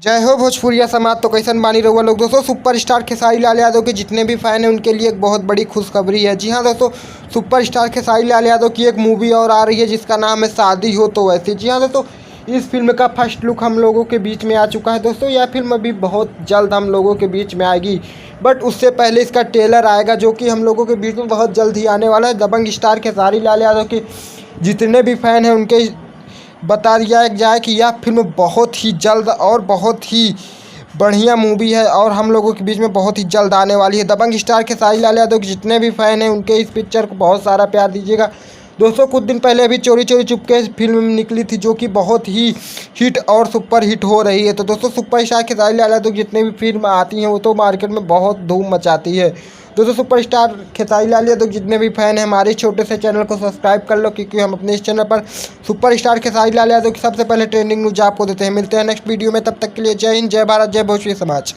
जय हो भोजपुरिया समाज। तो कैसन बानी रहुआ लोग दोस्तों। सुपरस्टार खेसारी लाल यादव के जितने भी फैन हैं उनके लिए एक बहुत बड़ी खुशखबरी है। जी हाँ दोस्तों, सुपरस्टार खेसारी लाल यादव की एक मूवी और आ रही है जिसका नाम है शादी हो तो वैसे। जी हाँ दोस्तों, इस फिल्म का फर्स्ट लुक हम लोगों के बीच में आ चुका है दोस्तों। यह फिल्म अभी बहुत जल्द हम लोगों के बीच में आएगी, बट उससे पहले इसका ट्रेलर आएगा जो कि हम लोगों के बीच में बहुत जल्द ही आने वाला है। दबंग स्टार खेसारी लाल यादव के जितने भी फैन हैं उनके बता दिया जाए कि यह फिल्म बहुत ही जल्द और बहुत ही बढ़िया मूवी है और हम लोगों के बीच में बहुत ही जल्द आने वाली है। दबंग स्टार खेसारी लाल यादव के जितने भी फ़ैन हैं उनके इस पिक्चर को बहुत सारा प्यार दीजिएगा दोस्तों। कुछ दिन पहले अभी चोरी चोरी चुपके फिल्म निकली थी जो कि बहुत ही हिट और सुपर हिट हो रही है। तो दोस्तों, सुपरस्टार खेसारी लाल यादव की जितनी भी फिल्म आती हैं वो तो मार्केट में बहुत धूम मचाती है। दोस्तों, सुपरस्टार खेसारी लाल यादव जितने भी फैन हैं हमारे छोटे से चैनल को सब्सक्राइब कर लो, क्योंकि हम अपने इस चैनल पर सुपरस्टार खेसारी लाल यादव की सबसे पहले ट्रेंडिंग न्यूज आपको देते हैं। मिलते हैं नेक्स्ट वीडियो में, तब तक के लिए जय हिंद, जय भारत, जय भोजपुरी समाज।